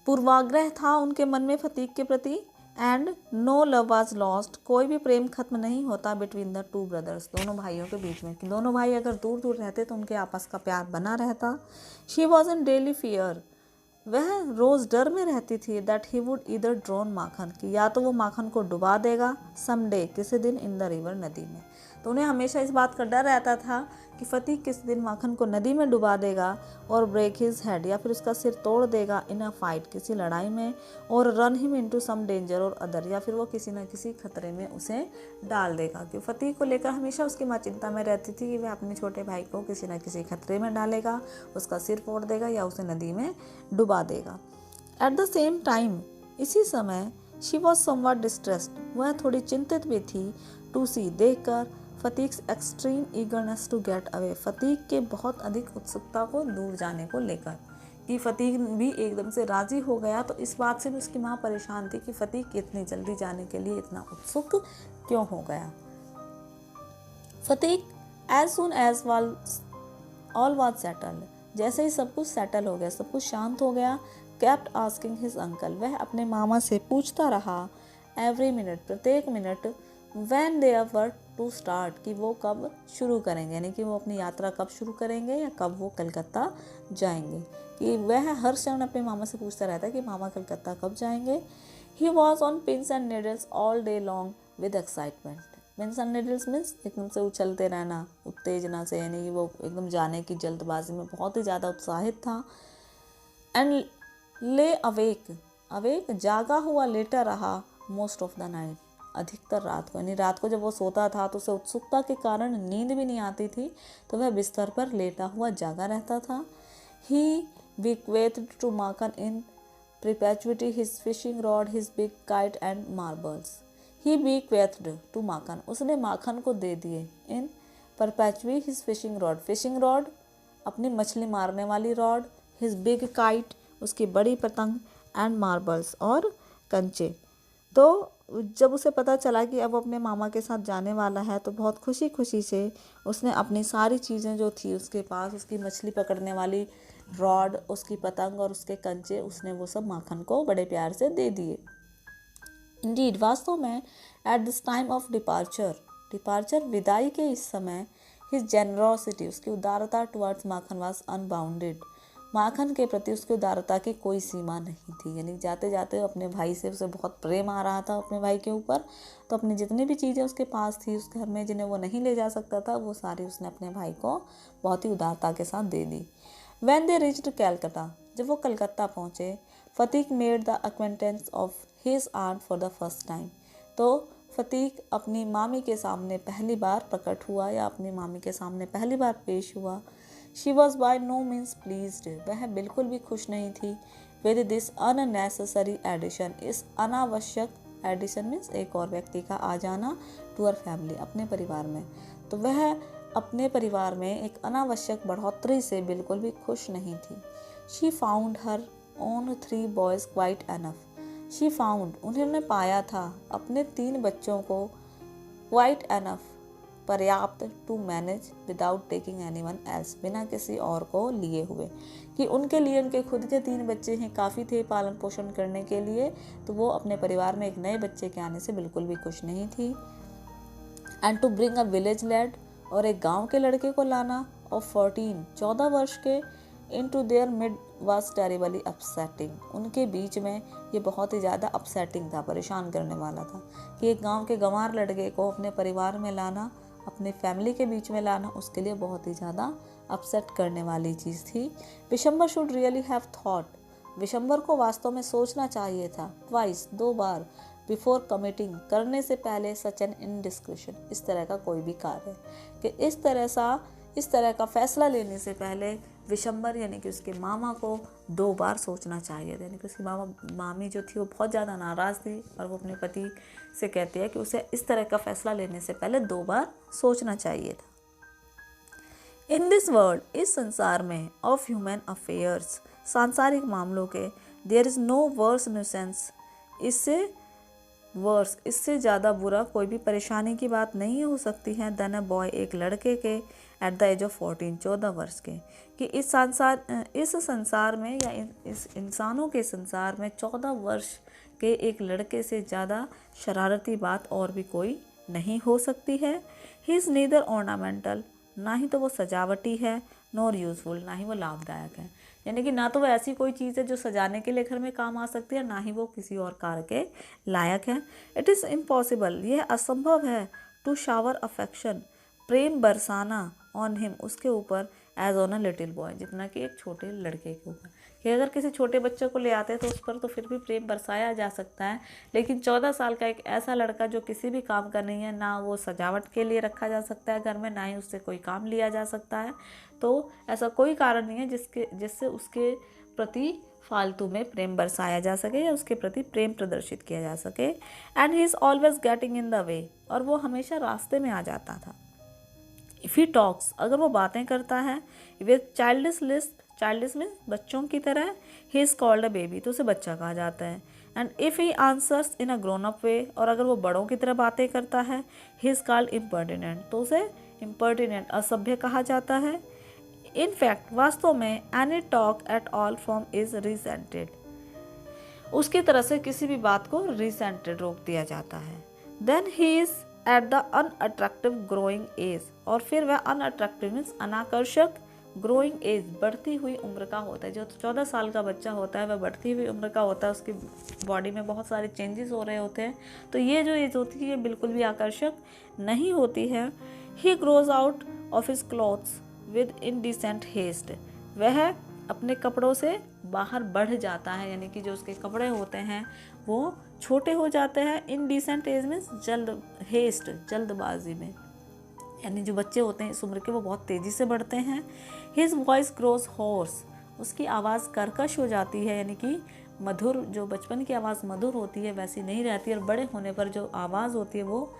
पूर्वाग्रह था उनके मन में फतीक के प्रति। And no love was lost, कोई भी प्रेम खत्म नहीं होता बिटवीन द टू ब्रदर्स, दोनों भाइयों के बीच में, कि दोनों भाई अगर दूर दूर रहते तो उनके आपस का प्यार बना रहता। She was in daily fear, वह रोज़ डर में रहती थी that he would either drown Makhan, कि या तो वो माखन को डुबा देगा समडे, किसी दिन, इन द रिवर, नदी में। तो उन्हें हमेशा इस बात का डर रहता था कि फतीक किसी दिन माखन को नदी में डुबा देगा और ब्रेक हिज हेड, या फिर उसका सिर तोड़ देगा इन अ फाइट, किसी लड़ाई में, और run him into some danger और अदर, या फिर वो किसी न किसी खतरे में उसे डाल देगा। कि फतीक को लेकर हमेशा उसकी माँ चिंता में रहती थी कि वह अपने छोटे भाई को किसी न किसी खतरे में डालेगा, उसका सिर फोड़ देगा या उसे नदी में डुबा देगा। एट द सेम टाइम, इसी समय, शी वॉज समवट डिस्ट्रेस्ड, वह थोड़ी चिंतित भी थी, टू सी, देखकर, Phatik's extreme eagerness to get away, Phatik के बहुत अधिक उत्सुकता को दूर जाने को लेकर, कि फतीक भी एकदम से राजी हो गया। तो इस बात से भी उसकी माँ परेशान थी कि फतीक इतनी जल्दी जाने के लिए इतना उत्सुक क्यों हो गया। Phatik as soon as all was settled, जैसे ही सब कुछ सेटल हो गया, सब कुछ शांत हो गया, केप्ट आस्किंग हिज अंकल, वह अपने मामा से पूछता रहा एवरी मिनट, प्रत्येक मिनट, when they were to start, कि वो कब शुरू करेंगे, यानी कि वो अपनी यात्रा कब शुरू करेंगे या कब वो कलकत्ता जाएंगे। कि वह हर क्षण अपने मामा से पूछता रहता है कि मामा कलकत्ता कब जाएंगे। He was on pins and needles all day long with excitement, pins and needles means एकदम से उछलते रहना, उत्तेजना से, यानी कि वो एकदम जाने की जल्दबाजी में बहुत ही ज़्यादा उत्साहित था। एंड ले अवेक जागा हुआ लेटा रहा मोस्ट ऑफ द नाइट, अधिकतर रात को, यानी रात को जब वो सोता था तो उसे उत्सुकता के कारण नींद भी नहीं आती थी, तो वह बिस्तर पर लेटा हुआ जागा रहता था। ही bequeathed to Makan in perpetuity his fishing rod, his big kite and marbles. He bequeathed to Makan, उसने माखन को दे दिए, in perpetuity his fishing rod, fishing rod अपनी मछली मारने वाली रॉड, his big kite उसकी बड़ी पतंग, and marbles और कंचे। तो जब उसे पता चला कि अब अपने मामा के साथ जाने वाला है तो बहुत खुशी खुशी से उसने अपनी सारी चीज़ें जो थी उसके पास, उसकी मछली पकड़ने वाली रॉड, उसकी पतंग और उसके कंचे, उसने वो सब माखन को बड़े प्यार से दे दिए। इंडीड, वास्तव में, at this time of departure विदाई के इस समय, हिज जेनरोसिटी उसकी उदारता टुवर्ड्स माखन वाज अनबाउंडेड, माखन के प्रति उसकी उदारता की कोई सीमा नहीं थी, यानी जाते जाते अपने भाई से उसे बहुत प्रेम आ रहा था अपने भाई के ऊपर, तो अपनी जितनी भी चीज़ें उसके पास थी उस घर में जिन्हें वो नहीं ले जा सकता था, वो सारी उसने अपने भाई को बहुत ही उदारता के साथ दे दी। When they reached Calcutta, जब वो कलकत्ता पहुँचे, Phatik made the acquaintance of his aunt for the first time, तो फतीक अपनी मामी के सामने पहली बार प्रकट हुआ या अपनी मामी के सामने पहली बार पेश हुआ। She was by no means pleased, वह बिल्कुल भी खुश नहीं थी विद दिस अननेसेसरी एडिशन, इस अनावश्यक एडिशन मीन्स एक और व्यक्ति का आ जाना, टू हर फैमिली अपने परिवार में, तो वह अपने परिवार में एक अनावश्यक बढ़ोतरी से बिल्कुल भी खुश नहीं थी। She found her own 3 boys quite enough, she found उन्होंने पाया था अपने 3 बच्चों को क्वाइट एनफ पर्याप्त, to manage without taking anyone else, बिना किसी और को लिए हुए, कि उनके लिए उनके खुद के 3 बच्चे हैं काफ़ी थे पालन पोषण करने के लिए, तो वो अपने परिवार में एक नए बच्चे के आने से बिल्कुल भी खुश नहीं थी। And to bring a village lad, और एक गांव के लड़के को लाना, और 14 वर्ष के, into their mid was terribly upsetting, उनके बीच में ये बहुत ही ज़्यादा अपसेटिंग था, परेशान करने वाला था, कि एक गांव के गंवार लड़के को अपने परिवार में लाना, अपने फैमिली के बीच में लाना, उसके लिए बहुत ही ज़्यादा अपसेट करने वाली चीज़ थी। Vishambar should really have thought, Vishambar को वास्तव में सोचना चाहिए था, ट्वाइस 2 बार, बिफोर कमिटिंग करने से पहले, सच एन इनडिस्क्रिशन इस तरह का कोई भी कार्य, कि इस तरह का फैसला लेने से पहले विशंबर यानी कि उसके मामा को 2 बार सोचना चाहिए था, यानी कि उसकी मामी जो थी वो बहुत ज़्यादा नाराज़ थी और वो अपने पति से कहती है कि उसे इस तरह का फैसला लेने से पहले 2 बार सोचना चाहिए था। इन दिस वर्ल्ड, इस संसार में, ऑफ ह्यूमन अफेयर्स, सांसारिक मामलों के, there is no worse nuisance, इससे ज़्यादा बुरा कोई भी परेशानी की बात नहीं हो सकती है देन अ बॉय, एक लड़के के, एट द एज ऑफ 14 वर्ष के, कि इस संसार में या इस इंसानों के संसार में 14 वर्ष कि एक लड़के से ज़्यादा शरारती बात और भी कोई नहीं हो सकती है। ही इज़ नीदर ऑर्नामेंटल, ना ही तो वो सजावटी है, नॉर यूज़फुल, ना ही वो लाभदायक है। यानी कि ना तो वो ऐसी कोई चीज़ है जो सजाने के लिए घर में काम आ सकती है, ना ही वो किसी और कार्य के लायक है। इट इज़ इम्पॉसिबल, यह असंभव है, टू शावर अफेक्शन, प्रेम बरसाना, ऑन हिम, उसके ऊपर, as on a little boy, जितना कि एक छोटे लड़के के ऊपर। कि अगर किसी छोटे बच्चे को ले आते हैं तो उस पर तो फिर भी प्रेम बरसाया जा सकता है, लेकिन 14 साल का एक ऐसा लड़का जो किसी भी काम का नहीं है, ना वो सजावट के लिए रखा जा सकता है घर में, ना ही उससे कोई काम लिया जा सकता है, तो ऐसा कोई कारण नहीं है जिससे उसके प्रति फालतू में प्रेम बरसाया जा सके या उसके प्रति प्रेम प्रदर्शित किया जा सके। And he is always getting in the way, और वो हमेशा रास्ते में आ जाता था। इफ़ ही टॉक्स, अगर वो बातें करता है, विद चाइल्डिश लिस्ट, चाइल्डिश में बच्चों की तरह, he is called a baby, तो उसे बच्चा कहा जाता है। And if he answers in a grown up way, और अगर वो बड़ों की तरह बातें करता है, ही इज़ कॉल्ड इम्पर्टिनेंट, तो उसे इम्पर्टिनेंट, असभ्य कहा जाता है। इन फैक्ट, वास्तव में, any talk at all from is resented, उसकी तरफ से किसी भी बात को रिसेंटेड रोक दिया जाता है। Then he is at the unattractive growing age, और फिर वह अनअट्रैक्टिव मीन्स अनाकर्षक, ग्रोइंग एज बढ़ती हुई उम्र का होता है। जो 14 साल का बच्चा होता है वह बढ़ती हुई उम्र का होता है, उसकी बॉडी में बहुत सारे चेंजेस हो रहे होते हैं, तो ये जो एज होती है ये बिल्कुल भी आकर्षक नहीं होती है। He grows out of his clothes with indecent haste, वह अपने कपड़ों से बाहर बढ़ जाता है, यानी कि जो उसके कपड़े होते हैं वो छोटे हो जाते हैं। इनडिसेंट एज मीन्स जल्दबाजी में, यानी जो बच्चे होते हैं इस उम्र के वो बहुत तेज़ी से बढ़ते हैं। हिज वॉइस ग्रोज होर्स, उसकी आवाज़ कर्कश हो जाती है, यानी कि मधुर, जो बचपन की आवाज़ मधुर होती है वैसी नहीं रहती, और बड़े होने पर जो आवाज़ होती है वो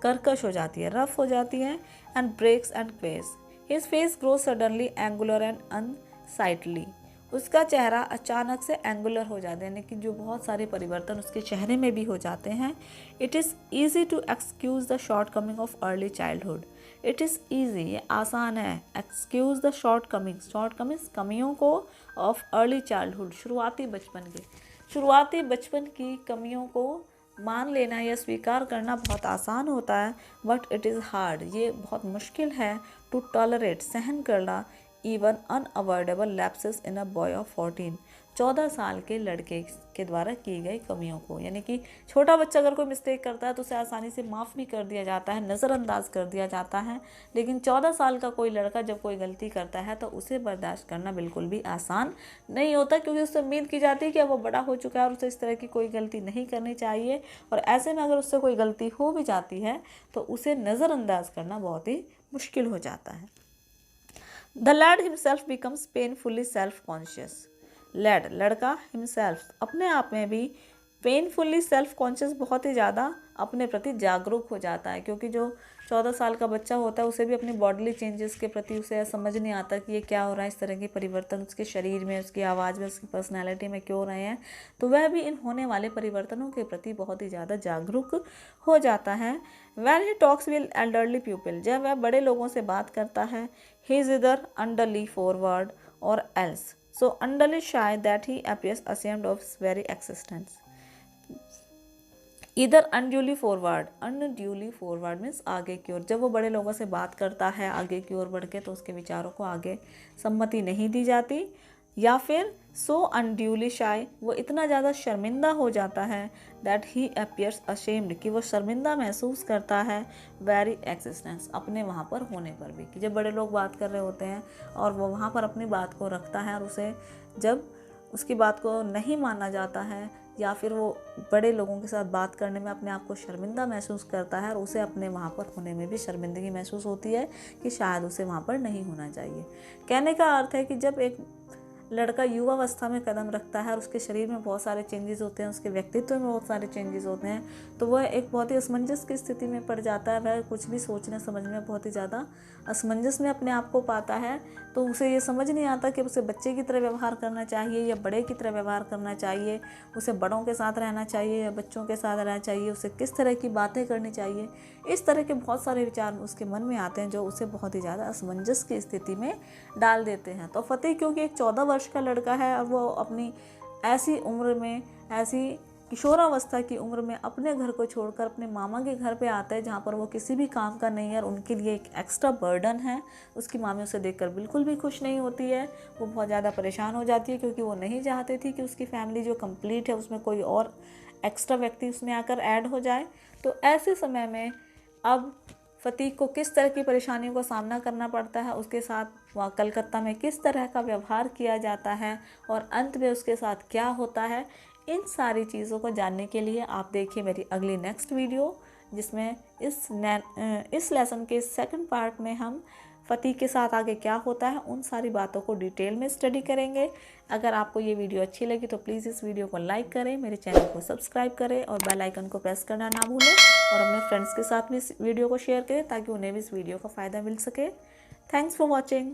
कर्कश हो जाती है, रफ हो जाती है। And breaks and quavers, his face grows suddenly angular and unsightly, उसका चेहरा अचानक से एंगुलर हो जाता है, यानी कि जो बहुत सारे परिवर्तन उसके चेहरे में भी हो जाते हैं। It is easy to excuse the shortcoming of early childhood, it is easy, ये आसान है, एक्सक्यूज़ द शॉर्ट कमिंग्स कमियों को, ऑफ अर्ली चाइल्डहुड, शुरुआती बचपन की कमियों को मान लेना या स्वीकार करना बहुत आसान होता है, बट इट इज़ हार्ड, ये बहुत मुश्किल है, टू टॉलरेट, सहन करना, even unavoidable lapses in a boy of 14 साल के लड़के के द्वारा की गई कमियों को। यानी कि छोटा बच्चा अगर कोई मिस्टेक करता है तो उसे आसानी से माफ़ भी कर दिया जाता है, नज़रअंदाज कर दिया जाता है, लेकिन 14 साल का कोई लड़का जब कोई गलती करता है तो उसे बर्दाश्त करना बिल्कुल भी आसान नहीं होता, क्योंकि उससे उम्मीद की जाती है कि अब वो बड़ा हो चुका है और उसे इस तरह की कोई गलती नहीं करनी चाहिए, और ऐसे में अगर उससे कोई गलती हो भी जाती है तो उसे नज़रअंदाज करना बहुत ही मुश्किल हो जाता है। The lad himself becomes painfully self-conscious. Lad, लड़का, himself, अपने आप में भी पेनफुली सेल्फ कॉन्शियस, बहुत ही ज़्यादा अपने प्रति जागरूक हो जाता है, क्योंकि जो 14 साल का बच्चा होता है उसे भी अपनी बॉडीली चेंजेस के प्रति उसे समझ नहीं आता कि ये क्या हो रहा है, इस तरह के परिवर्तन उसके शरीर में, उसकी आवाज़ में, उसकी पर्सनैलिटी में क्यों हो रहे हैं, तो वह भी इन होने वाले परिवर्तनों के प्रति बहुत ही ज़्यादा जागरूक हो जाता है। When he talks with elderly people, जब वह बड़े लोगों से बात करता है, he is either unduly forward or else so unduly shy that he appears ashamed of his very existence. इधर unduly forward मीन्स आगे की ओर, जब वो बड़े लोगों से बात करता है आगे की ओर बढ़ के तो उसके विचारों को आगे सम्मति नहीं दी जाती, या फिर so unduly shy, वो इतना ज़्यादा शर्मिंदा हो जाता है, that he appears ashamed, कि वो शर्मिंदा महसूस करता है, very existence, अपने वहाँ पर होने पर भी, कि जब बड़े लोग बात कर रहे होते हैं और वो वहाँ पर अपनी बात को रखता है और उसे जब उसकी बात को नहीं माना जाता है या फिर वो बड़े लोगों के साथ बात करने में अपने आप को शर्मिंदा महसूस करता है और उसे अपने वहाँ पर होने में भी शर्मिंदगी महसूस होती है कि शायद उसे वहाँ पर नहीं होना चाहिए। कहने का अर्थ है कि जब एक लड़का युवावस्था में कदम रखता है और उसके शरीर में बहुत सारे चेंजेस होते हैं, उसके व्यक्तित्व में बहुत सारे चेंजेस होते हैं, तो वह एक बहुत ही असमंजस की स्थिति में पड़ जाता है। वह कुछ भी सोचने समझने में बहुत ही ज़्यादा असमंजस में अपने आप को पाता है, तो उसे ये समझ नहीं आता कि उसे बच्चे की तरह व्यवहार करना चाहिए या बड़े की तरह व्यवहार करना चाहिए, उसे बड़ों के साथ रहना चाहिए या बच्चों के साथ रहना चाहिए, उसे किस तरह की बातें करनी चाहिए। इस तरह के बहुत सारे विचार उसके मन में आते हैं जो उसे बहुत ही ज़्यादा असमंजस की स्थिति में डाल देते हैं। तो फतेह क्योंकि एक 14 वर्ष का लड़का है और वो अपनी ऐसी उम्र में ऐसी किशोरावस्था की उम्र में अपने घर को छोड़कर अपने मामा के घर पे आता है, जहाँ पर वो किसी भी काम का नहीं है और उनके लिए एक एक्स्ट्रा बर्डन है। उसकी मामी उसे देखकर बिल्कुल भी खुश नहीं होती है, वो बहुत ज़्यादा परेशान हो जाती है, क्योंकि वो नहीं चाहती थी कि उसकी फैमिली जो कंप्लीट है उसमें कोई और एक्स्ट्रा व्यक्ति उसमें आकर ऐड हो जाए। तो ऐसे समय में अब फ़तीक को किस तरह की परेशानियों का सामना करना पड़ता है, उसके साथ वहाँ कलकत्ता में किस तरह का व्यवहार किया जाता है और अंत में उसके साथ क्या होता है, इन सारी चीज़ों को जानने के लिए आप देखिए मेरी अगली नेक्स्ट वीडियो, जिसमें इस लेसन के सेकंड पार्ट में हम फ़तीक के साथ आगे क्या होता है उन सारी बातों को डिटेल में स्टडी करेंगे। अगर आपको ये वीडियो अच्छी लगी तो प्लीज़ इस वीडियो को लाइक करें, मेरे चैनल को सब्सक्राइब करें और बेल आइकन को प्रेस करना ना भूलें और अपने फ्रेंड्स के साथ भी इस वीडियो को शेयर करें ताकि उन्हें भी इस वीडियो का फ़ायदा मिल सके। Thanks for watching.